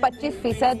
25%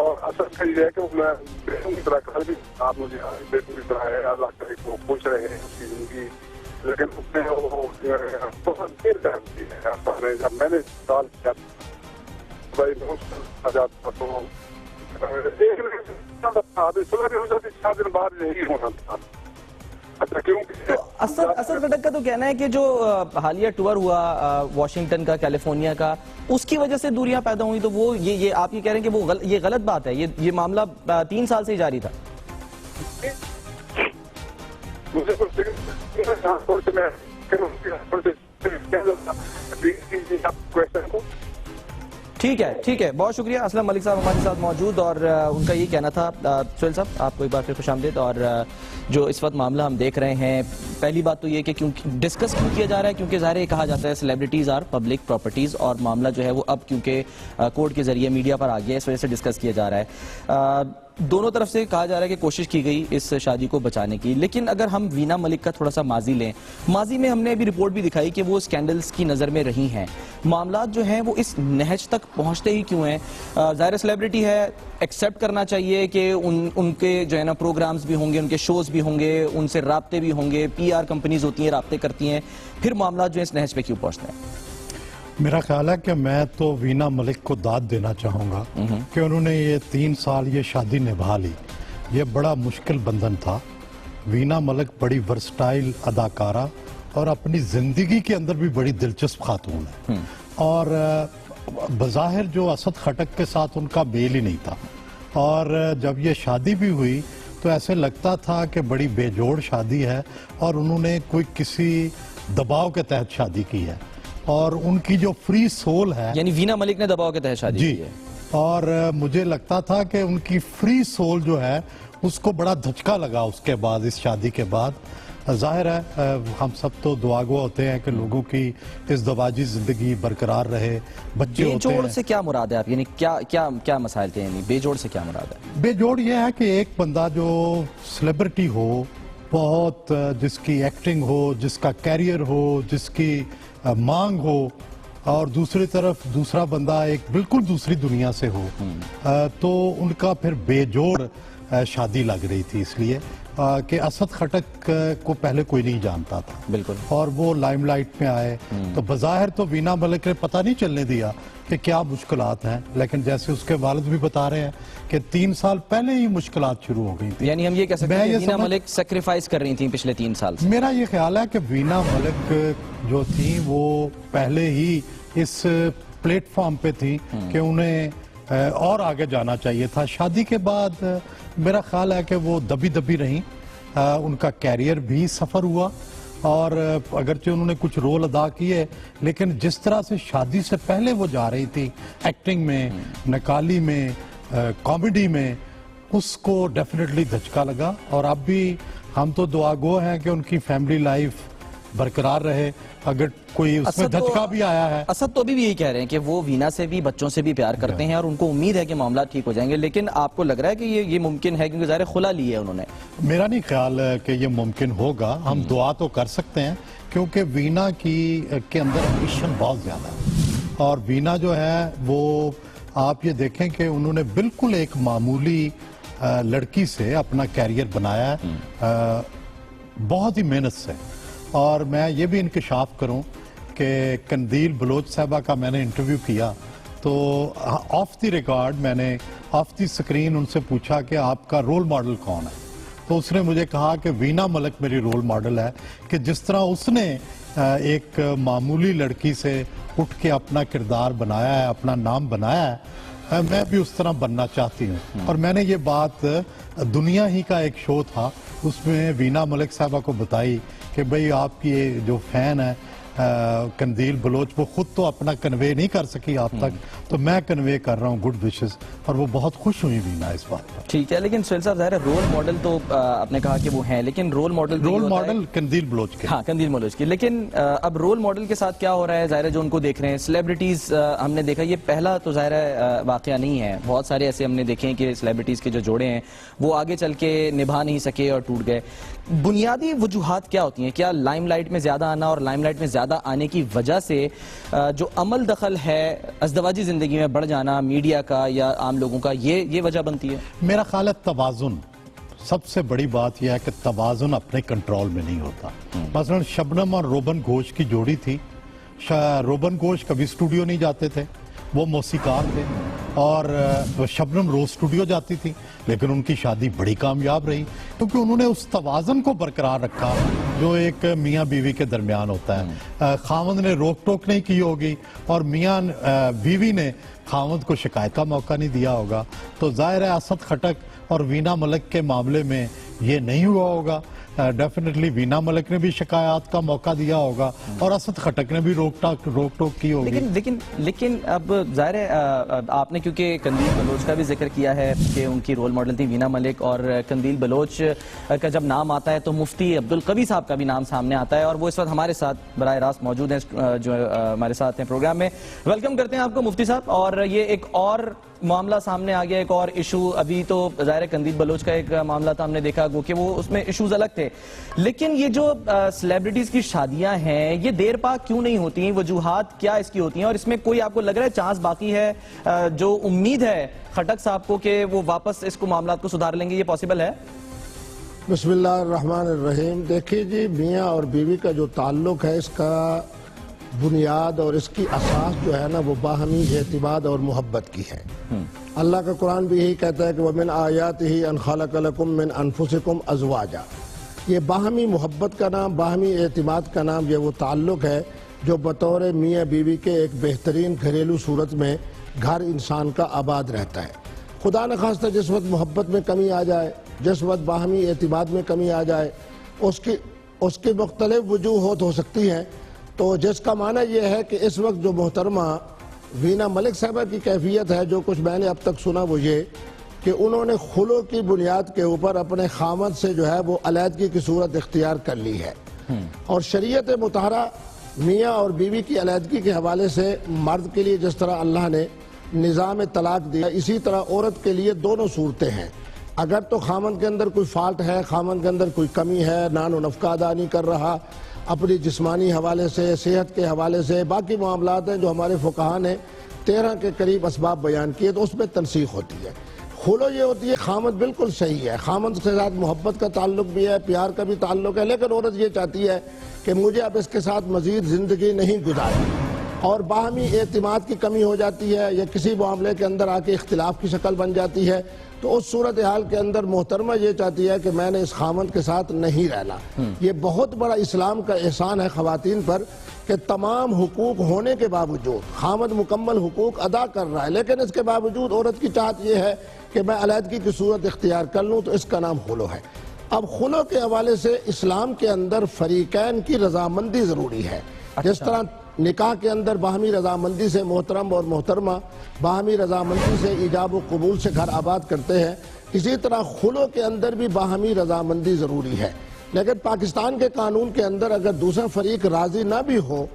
اور اصل کا یہ ہے کہ میں بیٹوں کی طرح کل بھی آپ مجھے بیٹوں کی طرح ہے، اللہ کرے وہ خوش رہے ہیں اس کی زندگی، لیکن اس نے وہ بہت دیر کر دی ہے. جب میں نے سوال کیا بھائی بہت جاتا تو ایک ابھی 16 دن ہو جاتی، 4 دن بعد یہی ہونا تھا. اچھا کیونکہ اسد خٹک کا تو کہنا ہے کہ جو حالیہ ٹور ہوا واشنگٹن کا، کیلیفورنیا کا، اس کی وجہ سے دوریاں پیدا ہوئی، تو وہ یہ آپ یہ کہہ رہے ہیں کہ وہ یہ غلط بات ہے، یہ معاملہ 3 سال سے ہی جاری تھا. مجھے ٹھیک ہے، بہت شکریہ. اسلم ملک صاحب ہمارے ساتھ موجود، اور ان کا یہ کہنا تھا. سہیل صاحب آپ کو ایک بار پھر خوش آمدید. اور جو اس وقت معاملہ ہم دیکھ رہے ہیں، پہلی بات تو یہ کہ ڈسکس کیوں کیا جا رہا ہے، کیونکہ ظاہر یہ کہا جاتا ہے سیلیبریٹیز آر پبلک پراپرٹیز، اور معاملہ جو ہے وہ اب کیونکہ کورٹ کے ذریعے میڈیا پر آ گیا، اس وجہ سے ڈسکس کیا جا رہا ہے. دونوں طرف سے کہا جا رہا ہے کہ کوشش کی گئی اس شادی کو بچانے کی، لیکن اگر ہم وینا ملک کا تھوڑا سا ماضی لیں، ماضی میں ہم نے ابھی رپورٹ بھی دکھائی کہ وہ سکینڈلز کی نظر میں رہی ہیں. معاملات جو ہیں وہ اس نہج تک پہنچتے ہی کیوں ہیں؟ ظاہر سیلیبریٹی ہے، ایکسیپٹ کرنا چاہیے کہ ان کے جو ہے نا پروگرامز بھی ہوں گے، ان کے شوز بھی ہوں گے، ان سے رابطے بھی ہوں گے، PR کمپنیز ہوتی ہیں، رابطے کرتی ہیں، پھر معاملات جو ہیں اس نہج پہ کیوں پہنچتے ہیں؟ میرا خیال ہے کہ میں تو وینا ملک کو داد دینا چاہوں گا کہ انہوں نے یہ 3 سال یہ شادی نبھا لی. یہ بڑا مشکل بندھن تھا. وینا ملک بڑی ورسٹائل اداکارہ اور اپنی زندگی کے اندر بھی بڑی دلچسپ خاتون ہے، اور بظاہر جو اسد خٹک کے ساتھ ان کا میل ہی نہیں تھا، اور جب یہ شادی بھی ہوئی تو ایسے لگتا تھا کہ بڑی بے جوڑ شادی ہے، اور انہوں نے کوئی کسی دباؤ کے تحت شادی کی ہے. اور ان کی جو فری سول ہے، یعنی وینا ملک نے دباؤ کے تحت شادی کی ہے. اور مجھے لگتا تھا کہ ان کی فری سول جو ہے اس کو بڑا دھچکا لگا اس کے بعد، اس شادی کے بعد. ظاہر ہے ہم سب تو دعاگو ہوتے ہیں کہ لوگوں کی ازدواجی زندگی برقرار رہے، بچے ہوتے ہیں. بے جوڑ سے کیا مراد ہے آپ؟ یعنی کیا مسائل تھے؟ یعنی بے جوڑ سے کیا مراد ہے؟ بے جوڑ یہ ہے کہ ایک بندہ جو سیلیبریٹی ہو، بہت جس کی ایکٹنگ ہو، جس کا کیریئر ہو، جس کی مانگ ہو، اور دوسری طرف دوسرا بندہ ایک بالکل دوسری دنیا سے ہو، تو ان کا پھر بے جوڑ شادی لگ رہی تھی. اس لیے کہ اسد خٹک کو پہلے کوئی نہیں جانتا تھا، بالکل، اور وہ لائم لائٹ میں آئے تو بظاہر تو وینا ملک نے پتہ نہیں چلنے دیا کہ کیا مشکلات ہیں، لیکن جیسے اس کے والد بھی بتا رہے ہیں کہ 3 سال پہلے ہی مشکلات شروع ہو گئی تھی. یعنی ہم یہ کہہ سکتے ہیں کہ وینا ملک سیکریفائز کر رہی تھیں پچھلے 3 سال سے. میرا یہ خیال ہے کہ وینا ملک جو تھیں وہ پہلے ہی اس پلیٹ فارم پہ تھی کہ انہیں اور آگے جانا چاہیے تھا. شادی کے بعد میرا خیال ہے کہ وہ دبی رہیں، ان کا کیریئر بھی سفر ہوا، اور اگرچہ انہوں نے کچھ رول ادا کیے، لیکن جس طرح سے شادی سے پہلے وہ جا رہی تھی ایکٹنگ میں، نکالی میں، کامیڈی میں، اس کو ڈیفینیٹلی دھچکا لگا. اور اب بھی ہم تو دعا گو ہیں کہ ان کی فیملی لائف برقرار رہے. اگر کوئی اس میں دھچکا بھی آیا ہے، اسد تو ابھی بھی یہی کہہ رہے ہیں کہ وہ وینا سے بھی، بچوں سے بھی پیار کرتے ہیں، اور ان کو امید ہے کہ معاملات ٹھیک ہو جائیں گے. لیکن آپ کو لگ رہا ہے کہ یہ ممکن ہے؟ کیونکہ ظاہر خلا لی ہے انہوں نے. میرا نہیں خیال کہ یہ ممکن ہوگا. ہم دعا تو کر سکتے ہیں کیونکہ وینا کے اندر ایمبیشن بہت زیادہ ہے، اور وینا جو ہے وہ آپ یہ دیکھیں کہ انہوں نے بالکل ایک معمولی لڑکی سے اپنا کیریئر بنایا ہے، بہت ہی محنت سے. اور میں یہ بھی انکشاف کروں کہ قندیل بلوچ صاحبہ کا میں نے انٹرویو کیا تو آف دی ریکارڈ میں نے آف دی سکرین ان سے پوچھا کہ آپ کا رول ماڈل کون ہے، تو اس نے مجھے کہا کہ وینا ملک میری رول ماڈل ہے، کہ جس طرح اس نے ایک معمولی لڑکی سے اٹھ کے اپنا کردار بنایا ہے، اپنا نام بنایا ہے، میں بھی اس طرح بننا چاہتی ہوں. اور میں نے یہ بات دنیا ہی کا ایک شو تھا اس میں وینا ملک صاحبہ کو بتائی کہ بھئی آپ کی جو فین ہے قندیل بلوچ، وہ خود تو اپنا کنوے نہیں کر سکی آپ تک، تو میں کنوے کر رہا ہوں گڈ وشز، اور وہ بہت خوش ہوئی وینا اس بات پر. ٹھیک ہے، لیکن سہیل صاحب ظاہر ہے رول ماڈل تو آپ نے کہا کہ وہ ہیں، لیکن رول ماڈل قندیل بلوچ کے، ہاں قندیل بلوچ کی. لیکن اب رول ماڈل کے ساتھ کیا ہو رہا ہے؟ ظاہر ہے جو ان کو دیکھ رہے ہیں سیلیبریٹیز، ہم نے دیکھا یہ پہلا تو ظاہر ہے واقعہ نہیں ہے، بہت سارے ایسے ہم نے دیکھے ہیں کہ سیلیبریٹیز کے جو جوڑے ہیں وہ آگے چل کے نبھا نہیں سکے اور ٹوٹ گئے. بنیادی وجوہات کیا ہوتی ہیں؟ کیا لائم لائٹ میں زیادہ آنا اور لائم لائٹ میں زیادہ زیادہ آنے کی وجہ سے جو عمل دخل ہے ازدواجی زندگی میں بڑھ جانا میڈیا کا یا عام لوگوں کا، یہ وجہ بنتی ہے؟ میرا خیال ہے توازن، سب سے بڑی بات یہ ہے کہ توازن اپنے کنٹرول میں نہیں ہوتا. مثلا شبنم اور روبن گھوش کی جوڑی تھی. روبن گھوش کبھی اسٹوڈیو نہیں جاتے تھے، وہ موسیقار تھے، اور شبنم روز اسٹوڈیو جاتی تھی، لیکن ان کی شادی بڑی کامیاب رہی کیونکہ انہوں نے اس توازن کو برقرار رکھا جو ایک میاں بیوی کے درمیان ہوتا ہے. خاوند نے روک ٹوک نہیں کی ہوگی اور میاں بیوی نے خاوند کو شکایت کا موقع نہیں دیا ہوگا. تو ظاہر ہے اسد خٹک اور وینا ملک کے معاملے میں یہ نہیں ہوا ہوگا. ڈیفینیٹلی وینا ملک نے بھی شکایات کا موقع دیا ہوگا اور اسد خٹک نے بھی روک ٹوک کی ہوگی. لیکن اب ظاہر ہے آپ نے کیونکہ قندیل بلوچ کا بھی ذکر کیا ہے کہ ان کی رول ماڈل تھی وینا ملک، اور قندیل بلوچ کا جب نام آتا ہے تو مفتی عبدالقوی صاحب کا بھی نام سامنے آتا ہے، اور وہ اس وقت ہمارے ساتھ براہ راست موجود ہیں جو ہمارے ساتھ ہیں پروگرام میں. ویلکم کرتے ہیں آپ کو مفتی صاحب. اور یہ ایک اور معاملہ سامنے آ گیا، ایک اور ایشو. ابھی تو ظاہر قندیل بلوچ کا ایک معاملہ تھا، ہم نے دیکھا کہ وہ اس میں ایشوز الگ تھے، لیکن یہ جو سیلیبریٹیز کی شادیاں ہیں یہ دیر پا کیوں نہیں ہوتی؟ وجوہات کیا اس کی ہوتی ہیں؟ اور اس میں کوئی آپ کو لگ رہا ہے چانس باقی ہے، جو امید ہے خٹک صاحب کو کہ وہ واپس اس کو معاملات کو سدھار لیں گے، یہ پاسبل ہے؟ بسم اللہ الرحمن الرحیم. دیکھیے جی، میاں اور بیوی کا جو تعلق ہے اس کا بنیاد اور اس کی اساس جو ہے نا وہ باہمی اعتماد اور محبت کی ہے. اللہ کا قرآن بھی یہی کہتا ہے کہ وَمِنْ آیَاتِهِ أَنْ خَلَقَ لَكُم مِّنْ أَنفُسِكُمْ أَزْوَاجًا. یہ باہمی محبت کا نام، باہمی اعتماد کا نام، یہ وہ تعلق ہے جو بطور میاں بیوی کے ایک بہترین گھریلو صورت میں گھر انسان کا آباد رہتا ہے. خدا نخواستہ جس وقت محبت میں کمی آ جائے، جس وقت باہمی اعتماد میں کمی آ جائے، اس کی مختلف وجوہات ہو سکتی ہیں. تو جس کا معنی یہ ہے کہ اس وقت جو محترمہ وینا ملک صاحبہ کی کیفیت ہے، جو کچھ میں نے اب تک سنا وہ یہ کہ انہوں نے خلو کی بنیاد کے اوپر اپنے خاوند سے جو ہے وہ علیحدگی کی صورت اختیار کر لی ہے. اور شریعت مطہرہ میاں اور بیوی کی علیحدگی کے حوالے سے مرد کے لیے جس طرح اللہ نے نظام طلاق دیا، اسی طرح عورت کے لیے دونوں صورتیں ہیں. اگر تو خاوند کے اندر کوئی فالٹ ہے، خاوند کے اندر کوئی کمی ہے، نان و نفقہ ادا نہیں کر رہا، اپنی جسمانی حوالے سے، صحت کے حوالے سے، باقی معاملات ہیں جو ہمارے فقہاء نے 13 کے قریب اسباب بیان کیے، تو اس میں تنسیخ ہوتی ہے. خلو یہ ہوتی ہے خامد بالکل صحیح ہے، خامد کے ساتھ محبت کا تعلق بھی ہے، پیار کا بھی تعلق ہے، لیکن عورت یہ چاہتی ہے کہ مجھے اب اس کے ساتھ مزید زندگی نہیں گزارنی، اور باہمی اعتماد کی کمی ہو جاتی ہے یا کسی معاملے کے اندر آ کے اختلاف کی شکل بن جاتی ہے. تو اس صورتحال کے اندر محترمہ یہ چاہتی ہے کہ میں نے اس خامند کے ساتھ نہیں رہنا. یہ بہت بڑا اسلام کا احسان ہے خواتین پر کہ تمام حقوق ہونے کے باوجود خامند مکمل حقوق ادا کر رہا ہے، لیکن اس کے باوجود عورت کی چاہت یہ ہے کہ میں علیحدگی کی صورت اختیار کر لوں، تو اس کا نام خلو ہے. اب خلو کے حوالے سے اسلام کے اندر فریقین کی رضامندی ضروری ہے. جس طرح نکاح کے اندر باہمی رضامندی سے محترم اور محترمہ باہمی رضامندی سے ایجاب و قبول سے گھر آباد کرتے ہیں، اسی طرح خلو کے اندر بھی باہمی رضامندی ضروری ہے. لیکن پاکستان کے قانون کے اندر اگر دوسرا فریق راضی نہ بھی ہو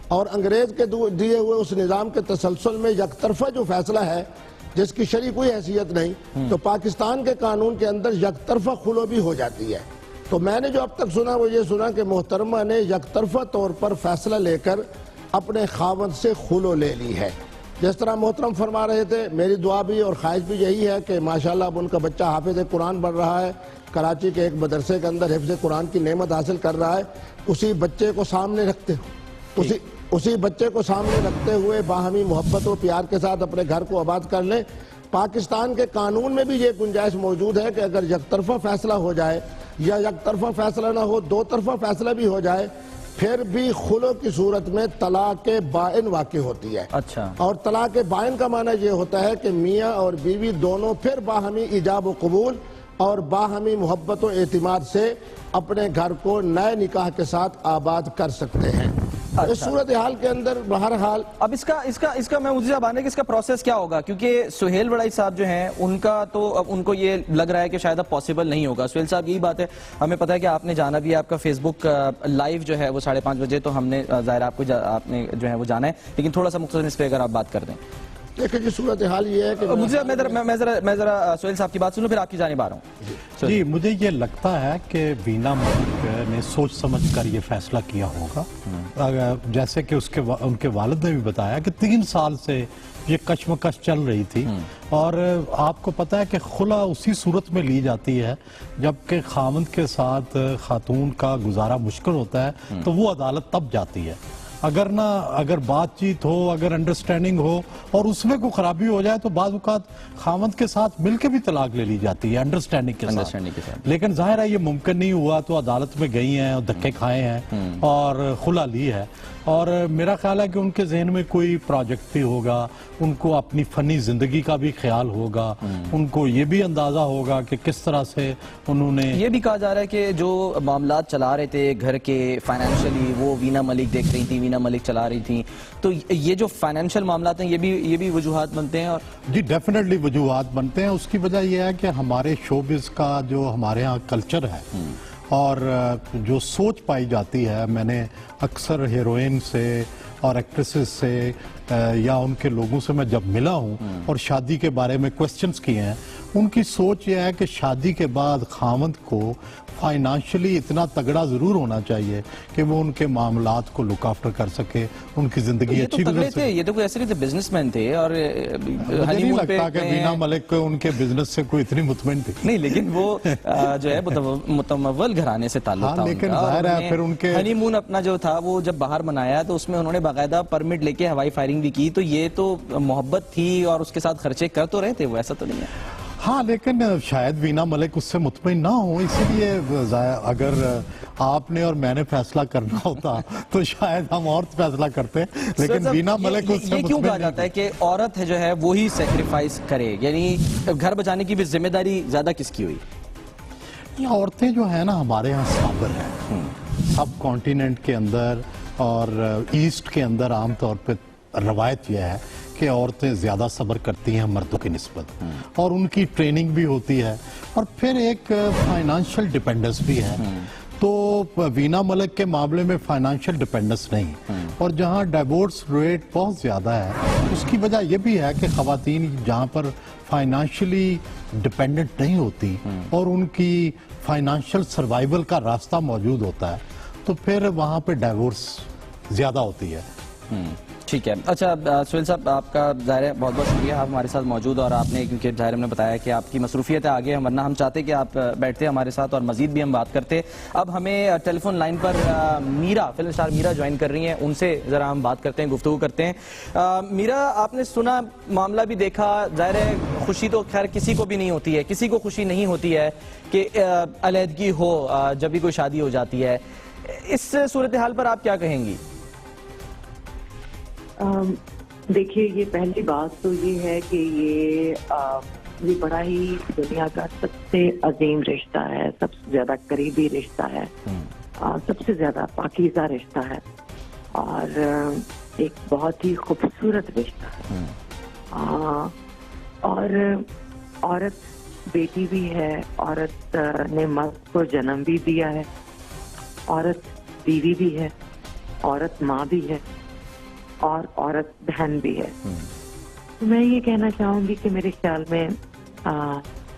اور انگریز کے دیے ہوئے اس نظام کے تسلسل میں یک طرفہ جو فیصلہ ہے جس کی شرعی کوئی حیثیت نہیں، تو پاکستان کے قانون کے اندر یک طرفہ خلو بھی ہو جاتی ہے. تو میں نے جو اب تک سنا وہ یہ سنا کہ محترمہ نے یک طرفہ طور پر فیصلہ لے کر اپنے خاوند سے خلو لے لی ہے. جس طرح محترم فرما رہے تھے، میری دعا بھی اور خواہش بھی یہی ہے کہ ماشاءاللہ اب ان کا بچہ حافظ قرآن بن رہا ہے، کراچی کے ایک مدرسے کے اندر حفظ قرآن کی نعمت حاصل کر رہا ہے. اسی بچے کو سامنے رکھتے ہوئے باہمی محبت و پیار کے ساتھ اپنے گھر کو آباد کر لیں. پاکستان کے قانون میں بھی یہ گنجائش موجود ہے کہ اگر یک طرفہ فیصلہ ہو جائے یا یک طرفہ فیصلہ نہ ہو، دو طرفہ فیصلہ بھی ہو جائے، پھر بھی خلو کی صورت میں طلاق بائن واقع ہوتی ہے. اچھا. اور طلاق بائن کا معنی یہ ہوتا ہے کہ میاں اور بیوی دونوں پھر باہمی ایجاب و قبول اور باہمی محبت و اعتماد سے اپنے گھر کو نئے نکاح کے ساتھ آباد کر سکتے ہیں. اس صورتحال کے اندر بہرحال اب اس کا میں مجھے اب آنے کہ اس کا پروسیس کیا ہوگا، کیونکہ سہیل وڑائی صاحب جو ہیں ان کا تو اب ان کو یہ لگ رہا ہے کہ شاید اب پاسبل نہیں ہوگا. سہیل صاحب یہی بات ہے، ہمیں پتہ ہے کہ آپ نے جانا بھی ہے، آپ کا فیس بک لائیو جو ہے وہ 5:30 بجے، تو ہم نے ظاہر آپ نے جو ہے وہ جانا ہے، لیکن تھوڑا سا مختصر اس پہ اگر آپ بات کر دیں. دیکھیں جی صورتحال یہ ہے کہ میں ذرا سہیل صاحب کی بات سنوں پھر آپ کی جانب آ رہا ہوں. جی مجھے یہ لگتا ہے کہ وینا ملک نے سوچ سمجھ کر یہ فیصلہ کیا ہوگا. جیسے کہ ان کے والد نے بھی بتایا کہ 3 سال سے یہ کشمکش چل رہی تھی اور آپ کو پتا ہے کہ خلا اسی صورت میں لی جاتی ہے جبکہ خاوند کے ساتھ خاتون کا گزارا مشکل ہوتا ہے تو وہ عدالت تب جاتی ہے. اگر بات چیت ہو, اگر انڈرسٹینڈنگ ہو اور اس میں کوئی خرابی ہو جائے تو بعض اوقات خاوند کے ساتھ مل کے بھی طلاق لے لی جاتی ہے انڈرسٹینڈنگ کے ساتھ. لیکن ظاہر ہے یہ ممکن نہیں ہوا تو عدالت میں گئی ہیں اور دھکے کھائے ہیں اور خلا لی ہے. اور میرا خیال ہے کہ ان کے ذہن میں کوئی پروجیکٹ بھی ہوگا, ان کو اپنی فنی زندگی کا بھی خیال ہوگا, ان کو یہ بھی اندازہ ہوگا کہ کس طرح سے انہوں نے. یہ بھی کہا جا رہا ہے کہ جو معاملات چلا رہے تھے گھر کے فائنینشلی وہ وینا ملک دیکھ رہی تھی, وینا ملک چلا رہی تھی, تو یہ جو فائنینشل معاملات ہیں یہ بھی وجوہات بنتے ہیں. اور جی ڈیفینیٹلی وجوہات بنتے ہیں. اس کی وجہ یہ ہے کہ ہمارے شوبز کا جو ہمارے ہاں کلچر ہے اور جو سوچ پائی جاتی ہے, میں نے اکثر ہیروئن سے اور ایکٹریسز سے یا ان کے لوگوں سے میں جب ملا ہوں اور شادی کے بارے میں کوسچنز کیے ہیں, ان کی سوچ یہ ہے کہ شادی کے بعد خاوند کو فائنانشلی اتنا تگڑا ضرور ہونا چاہیے کہ وہ ان کے معاملات کو لک آفٹر کر سکے, ان کی زندگی اچھی گزر سکے. یہ تو کوئی ایسے نہیں تھے, بزنس مین تھے اور مجھے نہیں لگتا کہ وینا ملک کو ان کے بزنس سے کوئی اتنی مطمئن تھی. نہیں, لیکن وہ جو ہے متمول گھرانے سے تعلق تھا. لیکن ظاہر ہے پھر ان کے ہنی مون اپنا جو تھا وہ جب باہر منایا تو اس میں انہوں نے باقاعدہ پرمٹ لے کے ہوائی فائرنگ بھی کی, تو یہ تو محبت تھی اور اس کے ساتھ خرچے کر تو رہے تھے وہ, ایسا تو نہیں ہے. ہاں لیکن شاید وینا ملک اس سے مطمئن نہ ہو, اسی لیے اگر آپ نے اور میں نے فیصلہ کرنا ہوتا تو شاید ہم اور فیصلہ کرتے, لیکن وینا ملک اس سے مطمئن. یہ کیوں کہا جاتا ہے کہ عورت جو ہے وہی سیکریفائس کرے, یعنی گھر بچانے کی بھی ذمہ داری زیادہ کس کی ہوئی؟ یہ عورتیں جو ہیں نا ہمارے ہاں صابر ہیں. سب کانٹیننٹ کے اندر اور ایسٹ کے اندر عام طور پہ روایت یہ ہے کہ عورتیں زیادہ صبر کرتی ہیں مردوں کی نسبت, اور ان کی ٹریننگ بھی ہوتی ہے اور پھر ایک فائنانشل ڈیپینڈنس بھی ہے. تو وینا ملک کے معاملے میں فائنانشل ڈیپینڈنس نہیں, اور جہاں ڈیورس ریٹ بہت زیادہ ہے اس کی وجہ یہ بھی ہے کہ خواتین جہاں پر فائنانشلی ڈیپینڈنٹ نہیں ہوتی اور ان کی فائنانشل سروائیول کا راستہ موجود ہوتا ہے تو پھر وہاں پہ ڈیورس زیادہ ہوتی ہے. ٹھیک ہے. اچھا سہیل صاحب, آپ کا ظاہر ہے بہت بہت شکریہ, آپ ہمارے ساتھ موجود, اور آپ نے کیونکہ ظاہر ہم نے بتایا کہ آپ کی مصروفیت ہے آگے, ورنہ ہم چاہتے کہ آپ بیٹھتے ہمارے ساتھ اور مزید بھی ہم بات کرتے. اب ہمیں ٹیلی فون لائن پر میرا, فلم اسٹار میرا جوائن کر رہی ہیں, ان سے ذرا ہم بات کرتے ہیں, گفتگو کرتے ہیں. میرا, آپ نے سنا, معاملہ بھی دیکھا, ظاہر ہے خوشی تو خیر کسی کو بھی نہیں ہوتی ہے, کسی کو خوشی نہیں ہوتی ہے کہ علیحدگی ہو جب بھی کوئی شادی ہو جاتی ہے. اس صورتحال پر آپ کیا کہیں گی؟ دیکھیے, یہ پہلی بات تو یہ ہے کہ یہ بڑا ہی دنیا کا سب سے عظیم رشتہ ہے, سب سے زیادہ قریبی رشتہ ہے, سب سے زیادہ پاکیزہ رشتہ ہے, اور ایک بہت ہی خوبصورت رشتہ ہے. اور عورت بیٹی بھی ہے, عورت نے مرد کو جنم بھی دیا ہے, عورت بیوی بھی ہے, عورت ماں بھی ہے, اور عورت بہن بھی ہے. تو میں یہ کہنا چاہوں گی کہ میرے خیال میں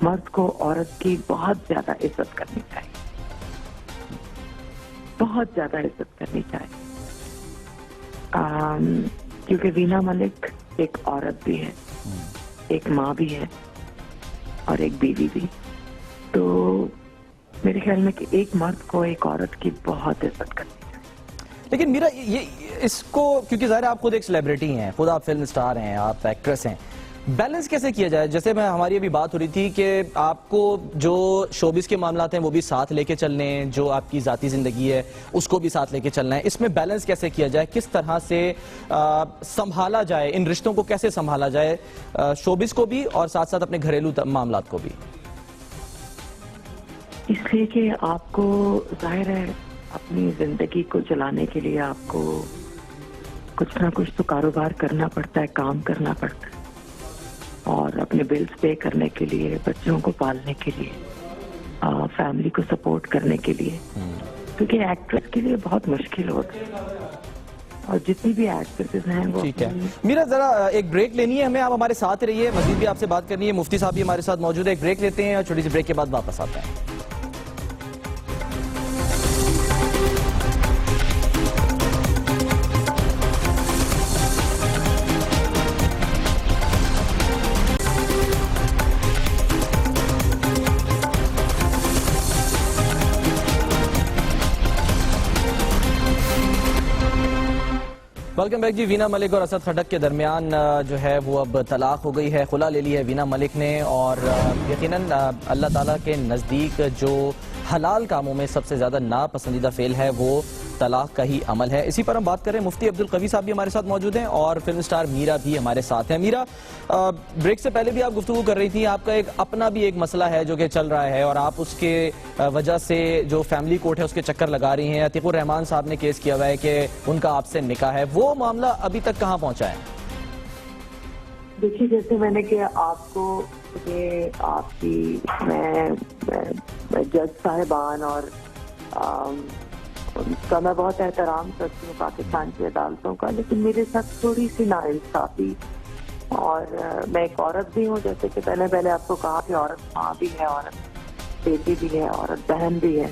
مرد کو عورت کی بہت زیادہ عزت کرنی چاہیے, بہت زیادہ عزت کرنی چاہیے, کیونکہ وینا ملک ایک عورت بھی ہے, ایک ماں بھی ہے, اور ایک بیوی بھی. تو میرے خیال میں کہ ایک مرد کو ایک عورت کی بہت عزت کرنی چاہیے. لیکن میرا یہ اس کو, کیونکہ ظاہر آپ خود ایک سیلیبریٹی ہیں, خود آپ فلم اسٹار ہیں, آپ ایکٹریس ہیں, بیلنس کیسے کیا جائے؟ جیسے میں ہماری ابھی بات ہو رہی تھی کہ آپ کو جو شوبز کے معاملات ہیں وہ بھی ساتھ لے کے چلنے ہیں, جو آپ کی ذاتی زندگی ہے اس کو بھی ساتھ لے کے چلنا ہے. اس میں بیلنس کیسے کیا جائے, کس طرح سے سنبھالا جائے, ان رشتوں کو کیسے سنبھالا جائے, شوبز کو بھی اور ساتھ ساتھ اپنے گھریلو معاملات کو بھی؟ اس لیے کہ آپ کو ظاہر ہے اپنی زندگی کو چلانے کے لیے آپ کو کچھ نہ کچھ تو کاروبار کرنا پڑتا ہے, کام کرنا پڑتا ہے, اور اپنے بلز پے کرنے کے لیے, بچوں کو پالنے کے لیے, فیملی کو سپورٹ کرنے کے لیے, کیونکہ ایکٹریس کے لیے بہت مشکل ہوتا ہے. اور جتنی بھی ایکٹریسز ہیں وہ ٹھیک ہے میرا ذرا ایک بریک لینی ہے ہمیں, آپ ہمارے ساتھ رہیے, مزید بھی آپ سے بات کرنی ہے, مفتی صاحب بھی ہمارے ساتھ موجود ہے. ایک بریک لیتے ہیں اور چھوٹی سی بریک کے بعد واپس آتے ہیں. ویلکم بیک جی. وینا ملک اور اسد خٹک کے درمیان جو ہے وہ اب طلاق ہو گئی ہے, خلا لے لی ہے وینا ملک نے, اور یقیناً اللہ تعالیٰ کے نزدیک جو حلال کاموں میں سب سے زیادہ ناپسندیدہ فعل ہے وہ طلاق کا ہی عمل ہے. اسی پر ہم بات کر رہے ہیں, مفتی عبدالقوی صاحب بھی ہمارے ساتھ موجود ہیں اور فلم سٹار میرا بھی ہمارے ساتھ ہیں. میرا, بریک سے پہلے بھی آپ گفتگو کر رہی تھی, آپ کا ایک اپنا بھی ایک مسئلہ ہے جو کہ چل رہا ہے اور آپ اس کے وجہ سے جو فیملی کورٹ ہے اس کے چکر لگا رہی ہیں. عتیق الرحمان صاحب نے کیس کیا ہوا ہے کہ ان کا آپ سے نکاح ہے, وہ معاملہ ابھی تک کہاں پہنچا ہے؟ دیکھیے جیسے میں نے کیا آپ کو کہ آپ کی میں جج صاحبان اور کا میں بہت احترام کرتی ہوں پاکستان کی عدالتوں کا, لیکن میرے ساتھ تھوڑی سی ناانصافی, اور میں ایک عورت بھی ہوں, جیسے کہ پہلے آپ کو کہا کہ عورت ماں بھی ہے, عورت بیٹی بھی ہے, عورت بہن بھی ہے,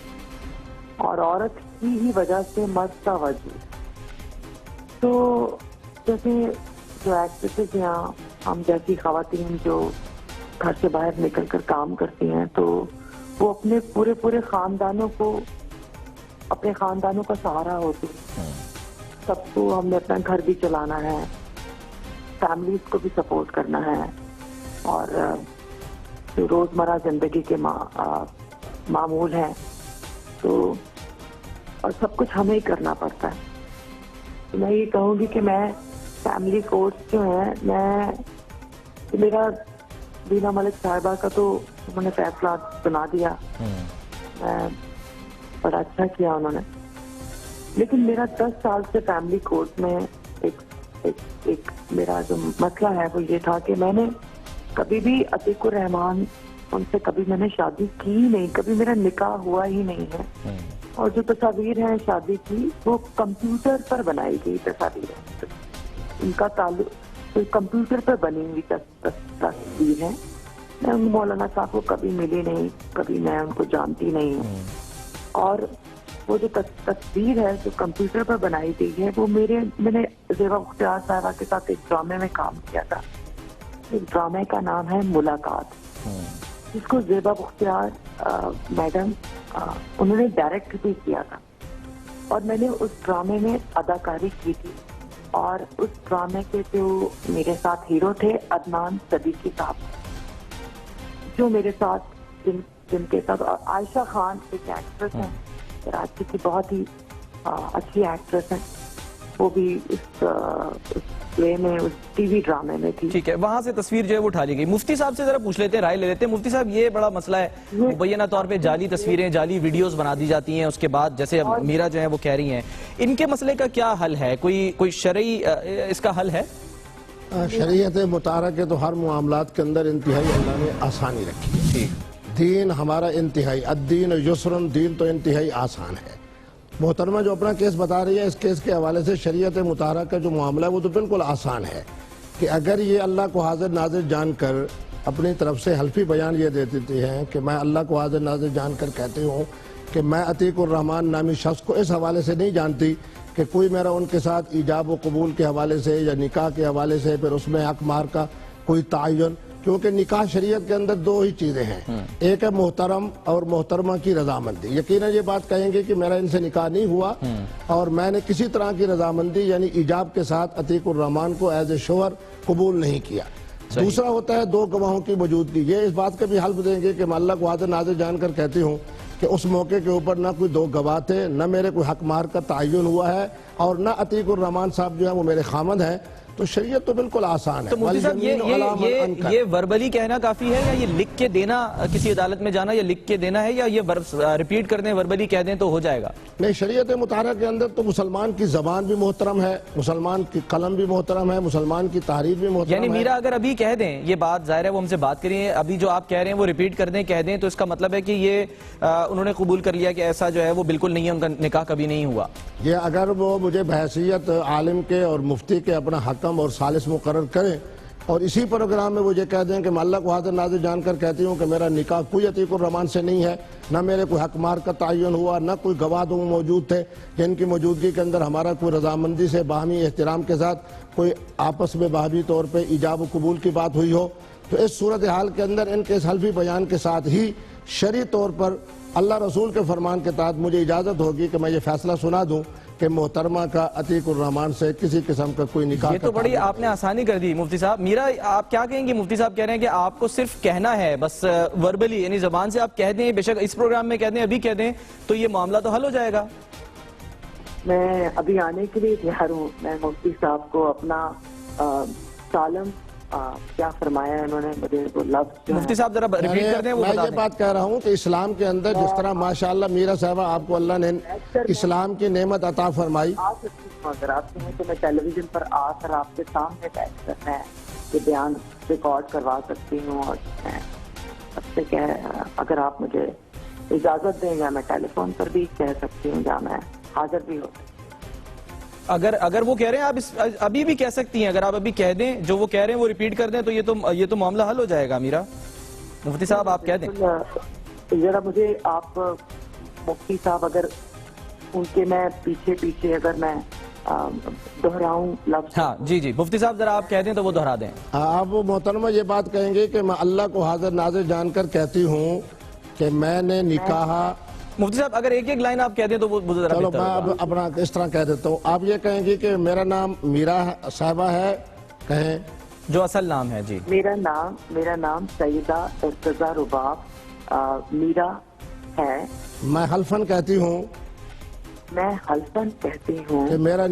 اور عورت کی ہی وجہ سے مرد کا وجود. تو جیسے جو ایکٹریسز یا ہم جیسی خواتین جو گھر سے باہر نکل کر کام کرتی ہیں تو وہ اپنے پورے خاندانوں کا سہارا ہوتی ہیں. سب کو ہم نے اپنا گھر بھی چلانا ہے, فیملیز کو بھی سپورٹ کرنا ہے, اور جو روزمرہ زندگی کے معمول ہیں تو اور سب کچھ ہمیں ہی کرنا پڑتا ہے. تو میں یہ کہوں گی کہ میں فیملی کورٹس جو ہیں, میرا وینا ملک صاحبہ کا تو انہوں نے فیصلہ سنا دیا, بڑا اچھا کیا انہوں نے, لیکن میرا 10 سال سے فیملی کورٹ میں ایک میرا جو مسئلہ ہے وہ یہ تھا کہ میں نے کبھی بھی عتیق الرحمان ان سے کبھی میں نے شادی کی نہیں, کبھی میرا نکاح ہوا ہی نہیں ہے, اور جو تصاویر ہیں شادی کی وہ کمپیوٹر پر بنائی گئی تصاویر ہیں, ان کا تعلق کمپیوٹر پر بنی ہوئی تصویر ہے. میں ان مولانا صاحب کو کبھی ملی نہیں, کبھی میں ان کو جانتی نہیں ہوں, اور وہ جو تصویر ہے جو کمپیوٹر پر بنائی گئی ہے وہ میں نے زیبا بختیار صاحبہ کے ساتھ ایک ڈرامے میں کام کیا تھا. ایک ڈرامے کا نام ہے ملاقات, جس کو زیبا بختیار میڈم انہوں نے ڈائریکٹ بھی کیا تھا, اور میں نے اس ڈرامے میں اداکاری کی تھی. اور اس ڈرامے کے جو میرے ساتھ ہیرو تھے عدنان صدیقی صاحب, جو میرے ساتھ جن کے ساتھ, اور عائشہ خان ایک ایکٹریس ہیں, کراچی کی بہت ہی اچھی ایکٹریس ہیں, وہ بھی اس پلے میں, اس ٹی وی ڈرامے میں تھی. ٹھیک ہے, وہاں سے تصویر جو ہے وہ اٹھا لی گئی. مفتی صاحب سے ذرا پوچھ لیتے ہیں, رائے لے لیتے ہیں. مفتی صاحب, یہ بڑا مسئلہ ہے, مبینہ طور پہ جعلی تصویریں, جعلی ویڈیوز بنا دی جاتی ہیں, اس کے بعد جیسے اب میرا جو ہے وہ کہہ رہی ہیں, ان کے مسئلے کا کیا حل ہے؟ کوئی شرعی اس کا حل ہے؟ شریعت مطالعہ کے تو ہر معاملات کے اندر انتہائی اللہ نے آسانی رکھی ہے. دین ہمارا انتہائی, الدین یسرن, دین تو انتہائی آسان ہے. محترمہ جو اپنا کیس بتا رہی ہے, اس کیس کے حوالے سے شریعت مطالعہ کا جو معاملہ ہے وہ تو بالکل آسان ہے کہ اگر یہ اللہ کو حاضر ناظر جان کر اپنی طرف سے حلفی بیان یہ دے دیتی ہیں کہ میں اللہ کو حاضر ناظر جان کر کہتی ہوں کہ میں عتیق الرحمان نامی شخص کو اس حوالے سے نہیں جانتی کہ کوئی میرا ان کے ساتھ ایجاب و قبول کے حوالے سے یا نکاح کے حوالے سے پھر اس میں حق مار کا کوئی تعین, کیونکہ نکاح شریعت کے اندر 2 ہی چیزیں ہیں, ایک ہے محترم اور محترمہ کی رضامندی. یقیناً یہ بات کہیں گے کہ میرا ان سے نکاح نہیں ہوا اور میں نے کسی طرح کی رضامندی یعنی ایجاب کے ساتھ عتیق الرحمان کو ایز اے شوہر قبول نہیں کیا. دوسرا ہوتا ہے 2 گواہوں کی موجودگی. یہ اس بات کا بھی حلف دیں گے کہ میں اللہ کو حاضر ناظر جان کر کہتی ہوں کہ اس موقع کے اوپر نہ کوئی 2 گواہ تھے, نہ میرے کوئی حق مار کا تعین ہوا ہے, اور نہ عتیق الرحمان صاحب جو ہے وہ میرے خامد ہیں. تو شریعت تو بالکل آسان ہے. تو مفتی صاحب یہ وربلی کہنا کافی ہے یا یہ لکھ کے دینا, کسی عدالت میں جانا یا لکھ کے دینا ہے, یا یہ ریپیٹ کر دیں وربلی کہہ دیں تو ہو جائے گا؟ نہیں, شریعت مطہرہ کے اندر تو مسلمان کی زبان بھی محترم ہے, مسلمان کی قلم بھی محترم ہے, مسلمان کی تحریر بھی محترم ہے. یعنی میرا اگر ابھی کہہ دیں, یہ بات ظاہر ہے وہ ہم سے بات کریے, ابھی جو آپ کہہ رہے ہیں وہ ریپیٹ کر دیں, کہہ دیں, تو اس کا مطلب ہے کہ یہ انہوں نے قبول کر لیا کہ ایسا جو ہے وہ بالکل نہیں ہے, ان کا نکاح کبھی نہیں ہوا. یہ اگر وہ مجھے بحیثیت عالم کے اور مفتی کے اپنا حکم اور ثالث مقرر کریں اور اسی پروگرام میں مجھے کہہ دیں کہ میں اللہ کو حاضر ناظر جان کر کہتی ہوں کہ میرا نکاح کوئی عتیق الرحمان سے نہیں ہے, نہ میرے کوئی حق مار کا تعین ہوا, نہ کوئی گواہ موجود تھے جن کی موجودگی کے اندر ہمارا کوئی رضامندی سے باہمی احترام کے ساتھ کوئی آپس میں باہمی طور پہ ایجاب و قبول کی بات ہوئی ہو, تو اس صورتحال کے اندر ان کے اس حلفی بیان کے ساتھ ہی شرعی طور پر اللہ رسول کے فرمان کے تحت مجھے اجازت ہوگی کہ میں یہ فیصلہ سنا دوں کہ محترمہ کا عتیق الرحمان سے کسی قسم کا کوئی نکاح. یہ تو بڑی آپ نے آسانی کر دی مفتی صاحب. میرا آپ کیا کہیں گے؟ مفتی صاحب کہہ رہے ہیں کہ آپ کو صرف کہنا ہے, بس وربلی یعنی زبان سے آپ کہہ دیں, بے شک اس پروگرام میں کہہ دیں, ابھی کہہ دیں, تو یہ معاملہ تو حل ہو جائے گا. میں ابھی آنے کے لیے تیار ہوں. میں مفتی صاحب کو اپنا سالم کیا فرمایا انہوں نے, مجھے وہ لفظ مفتی صاحب ذرا ریپیٹ کر دیں. میں یہ بات کہہ رہا ہوں کہ اسلام کے اندر جس طرح ماشاءاللہ میرا صاحبہ آپ کو اللہ نے اسلام کی نعمت عطا فرمائی, اگر آپ کہیں تو میں ٹیلی ویژن پر آ کر آپ کے سامنے بیٹھ کر میں یہ بیان ریکارڈ کروا سکتی ہوں, اور میں سب سے اگر آپ مجھے اجازت دیں یا میں ٹیلی فون پر بھی کہہ سکتی ہوں, یا میں حاضر بھی ہو. اگر وہ کہہ رہے ہیں آپ ابھی بھی کہہ سکتی ہیں, اگر آپ ابھی کہہ دیں جو وہ کہہ رہے ہیں وہ ریپیٹ کر دیں, تو یہ تو معاملہ حل ہو جائے گا. میرا مفتی صاحب آپ کہہ دیں ذرا مجھے آپ مفتی صاحب اگر ان کے میں پیچھے اگر میں دہراؤں لفظ. ہاں جی مفتی صاحب ذرا آپ کہہ دیں تو وہ دہرا دیں. آپ محترمہ یہ بات کہیں گے کہ میں اللہ کو حاضر ناظر جان کر کہتی ہوں کہ میں نے نکاح. مفتی صاحب اگر ایک لائن آپ کہہ دیں تو وہ ذرا چلو بہتر میں ہوگا. اپنا اس طرح کہہ دیتا ہوں. آپ یہ کہیں گے کہ میرا نام میرا صاحبہ ہے, کہیں جو اصل نام ہے. جی میرا نام سیدہ ارتضیٰ رباب میرا ہے. میں حلفاً کہتی ہوں کہ میرا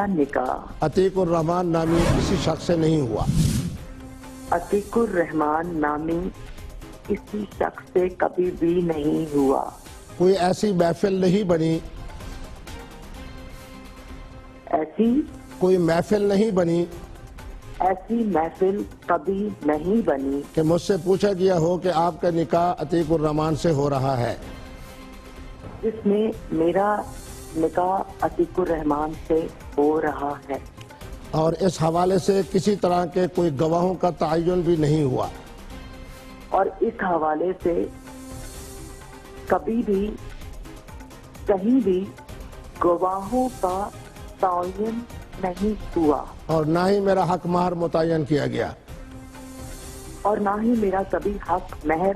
نکاح عتیق الرحمان نامی کسی شخص سے نہیں ہوا. عتیق الرحمان نامی کسی شخص سے کبھی بھی نہیں ہوا. کوئی ایسی محفل نہیں بنی, کوئی محفل نہیں بنی, ایسی محفل کبھی نہیں بنی کہ مجھ سے پوچھا گیا ہو کہ آپ کا نکاح عتیق الرحمان سے ہو رہا ہے, جس میں میرا نکاح عتیق الرحمان سے ہو رہا ہے, اور اس حوالے سے کسی طرح کے کوئی گواہوں کا تعین بھی نہیں ہوا, اور اس حوالے سے کبھی بھی کہیں بھی گواہوں کا تعین نہیں ہوا, اور نہ ہی میرا حق مہر متعین کیا گیا, اور نہ ہی میرا کبھی حق مہر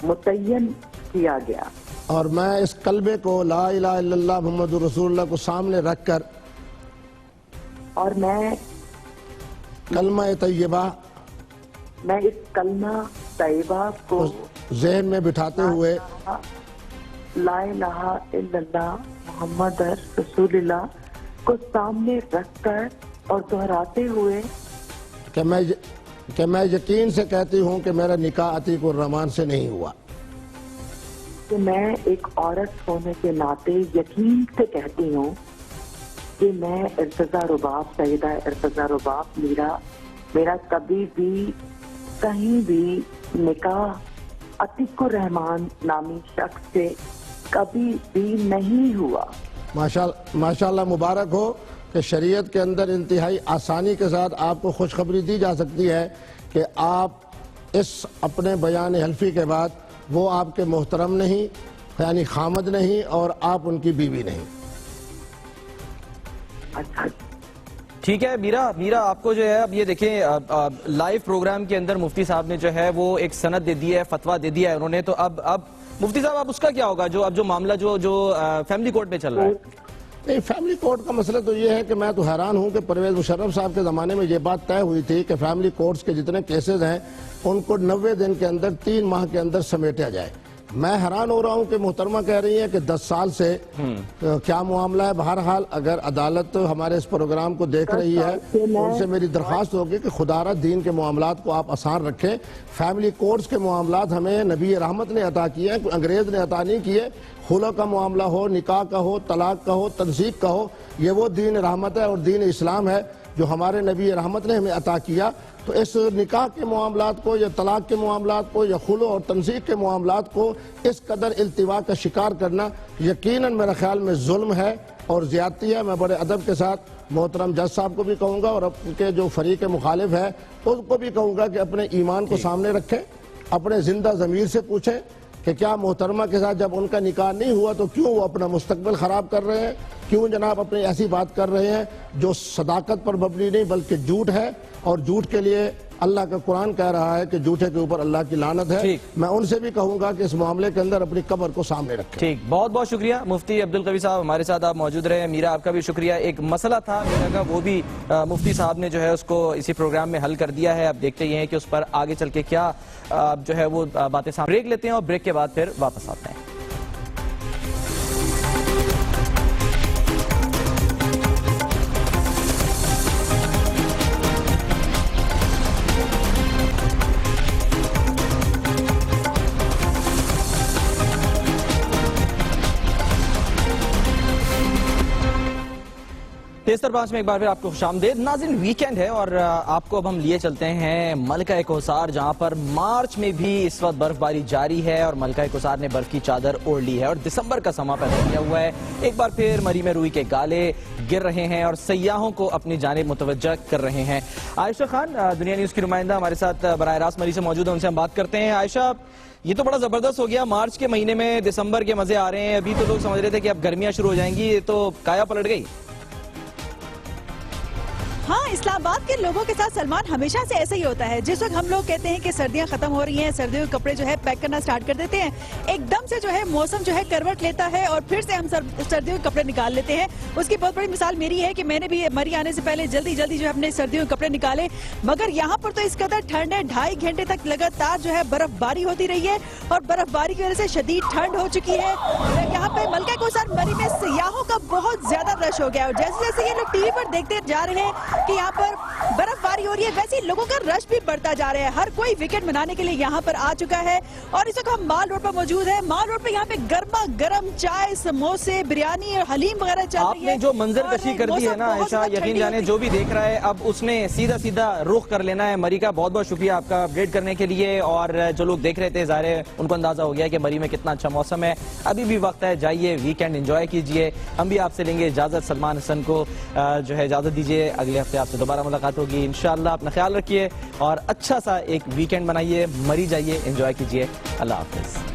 متعین کیا گیا. اور میں اس کلمے کو لا الہ الا اللہ محمد رسول اللہ کو سامنے رکھ کر, اور میں کلمہ طیبہ میں اس کلمہ طیبہ کو ذہن میں بٹھاتے ہوئے لا الہ الا اللہ محمد رسول اللہ کو سامنے رکھ کر اور دہراتے ہوئے کہ میں یقین سے کہتی ہوں کہ میرا نکاح عتیق الرحمان سے نہیں ہوا, کہ میں ایک عورت ہونے کے ناطے یقین سے کہتی ہوں کہ میں ارتضیٰ رباب سیدہ ارتضیٰ رباب میرا کبھی بھی کہیں بھی نکاح عتیق الرحمان نامی شخص سے کبھی بھی نہیں ہوا. ماشاءاللہ مبارک ہو کہ شریعت کے اندر انتہائی آسانی کے ساتھ آپ کو خوشخبری دی جا سکتی ہے کہ آپ اس اپنے بیان حلفی کے بعد وہ آپ کے محترم نہیں, یعنی خامد نہیں, اور آپ ان کی بیوی نہیں. اچھا ٹھیک ہے. میرا آپ کو جو ہے اب یہ دیکھیں لائیو پروگرام کے اندر مفتی صاحب نے جو ہے وہ ایک سند دے دی ہے, فتویٰ دے دیا ہے انہوں نے, تو اب مفتی صاحب اب اس کا کیا ہوگا جو معاملہ جو فیملی کورٹ میں چل رہا ہے؟ نہیں, فیملی کورٹ کا مسئلہ تو یہ ہے کہ میں تو حیران ہوں کہ پرویز مشرف صاحب کے زمانے میں یہ بات طے ہوئی تھی کہ فیملی کورٹس کے جتنے کیسز ہیں ان کو 90 دن کے اندر 3 ماہ کے اندر سمیٹا جائے. میں حیران ہو رہا ہوں کہ محترمہ کہہ رہی ہے کہ 10 سال سے کیا معاملہ ہے. بہرحال اگر عدالت ہمارے اس پروگرام کو دیکھ رہی ہے ان سے میری درخواست ہوگی کہ خدا را دین کے معاملات کو آپ آسان رکھیں. فیملی کورٹس کے معاملات ہمیں نبی رحمت نے عطا کیے ہیں, کوئی انگریز نے عطا نہیں کیے. خلع کا معاملہ ہو, نکاح کا ہو, طلاق کا ہو, تنسیق کا ہو, یہ وہ دین رحمت ہے اور دین اسلام ہے جو ہمارے نبی رحمت نے ہمیں عطا کیا. تو اس نکاح کے معاملات کو یا طلاق کے معاملات کو یا خلع اور تنسیق کے معاملات کو اس قدر التوا کا شکار کرنا یقیناً میرے خیال میں ظلم ہے اور زیادتی ہے. میں بڑے ادب کے ساتھ محترم جج صاحب کو بھی کہوں گا اور ان کے جو فریق مخالف ہے ان کو بھی کہوں گا کہ اپنے ایمان کو سامنے رکھیں, اپنے زندہ ضمیر سے پوچھیں کہ کیا محترمہ کے ساتھ جب ان کا نکاح نہیں ہوا تو کیوں وہ اپنا مستقبل خراب کر رہے ہیں, کیوں جناب اپنی ایسی بات کر رہے ہیں جو صداقت پر مبنی نہیں بلکہ جھوٹ ہے, اور جھوٹ کے لیے اللہ کا قرآن کہہ رہا ہے کہ جھوٹے کے اوپر اللہ کی لعنت ہے. میں ان سے بھی کہوں گا کہ اس معاملے کے اندر اپنی قبر کو سامنے رکھیں. ٹھیک, بہت بہت شکریہ مفتی عبدالقوی صاحب, ہمارے ساتھ آپ موجود رہے. میرا آپ کا بھی شکریہ. ایک مسئلہ تھا میرا کا, وہ بھی مفتی صاحب نے جو ہے اس کو اسی پروگرام میں حل کر دیا ہے. اب دیکھتے ہی ہیں کہ اس پر آگے چل کے کیا جو ہے وہ باتیں سامنے. بریک لیتے ہیں اور بریک کے بعد پھر واپس آتے ہیں. تیزتر 5 میں ایک بار پھر آپ کو خوش آمدید. ناظرین, ویکینڈ ہے اور آپ کو اب ہم لیے چلتے ہیں ملکہ کوثر, جہاں پر مارچ میں بھی اس وقت برف باری جاری ہے اور ملکہ کوثر نے برف کی چادر اوڑھ لی ہے اور دسمبر کا سما پیدا کیا ہوا ہے. ایک بار پھر مری میں روئی کے گالے گر رہے ہیں اور سیاحوں کو اپنی جانب متوجہ کر رہے ہیں. عائشہ خان, دنیا نیوز کی نمائندہ, ہمارے ساتھ براہ راست مری سے موجود ہیں, ان سے ہم بات کرتے ہیں. عائشہ, یہ تو بڑا زبردست ہو گیا, مارچ کے مہینے میں دسمبر کے مزے آ رہے ہیں. ابھی تو لوگ سمجھ رہے تھے کہ اب گرمیاں شروع ہو جائیں گی, یہ تو کایا پلٹ گئی. ہاں, اسلام آباد کے لوگوں کے ساتھ سلمان ہمیشہ سے ایسا ہی ہوتا ہے. جس وقت ہم لوگ کہتے ہیں کہ سردیاں ختم ہو رہی ہیں, سردیوں کے کپڑے جو ہے پیک کرنا سٹارٹ کر دیتے ہیں, ایک دم سے جو ہے موسم جو ہے کروٹ لیتا ہے اور پھر سے ہم سردیوں کے کپڑے نکال لیتے ہیں. اس کی بہت بڑی مثال میری ہے کہ میں نے بھی مری آنے سے پہلے جلدی جو ہے اپنے سردیوں کے کپڑے نکالے, مگر یہاں پر تو اس قدر ٹھنڈ ہے, 2.5 گھنٹے تک لگاتار جو ہے برف باری ہوتی رہی ہے اور برف باری کی وجہ سے شدید ٹھنڈ ہو چکی ہے. یہاں پہ ملکہ کوثر مری میں سیاحوں کا بہت زیادہ رش ہو گیا اور جیسے جیسے یہ لوگ ٹی وی پر دیکھتے جا رہے ہیں کہ یہاں پر برف باری ہو رہی ہے, ویسے لوگوں کا رش بھی بڑھتا جا رہا ہے. ہر کوئی ویکینڈ منانے کے لیے یہاں پر آ چکا ہے اور اس وقت ہم مال روڈ پر موجود ہیں. مال روڈ پہ یہاں پہ گرما گرم چائے, سموسے, بریانی اور حلیم وغیرہ چل رہی ہے. آپ نے جو منظر کشی کر دی ہے نا عائشہ, یقین جانے جو بھی دیکھ رہا ہے اب اس نے سیدھا رخ کر لینا ہے مری کا. بہت بہت شکریہ آپ کا اپڈیٹ کرنے کے لیے. اور جو لوگ دیکھ رہے تھے ظاہر ہے ان کو اندازہ ہو گیا کہ مری میں کتنا اچھا موسم ہے. ابھی بھی وقت ہے, جائیے ویکینڈ انجوائے کیجئے. ہم بھی آپ سے لیں گے اجازت. سلمان حسن کو جو ہے اجازت دیجئے, اگلے ہفتے آپ سے دوبارہ ملاقات ہوگی انشاءاللہ. اپنا خیال رکھیے اور اچھا سا ایک ویکینڈ بنائیے, مری جائیے, انجوائے کیجئے. اللہ حافظ.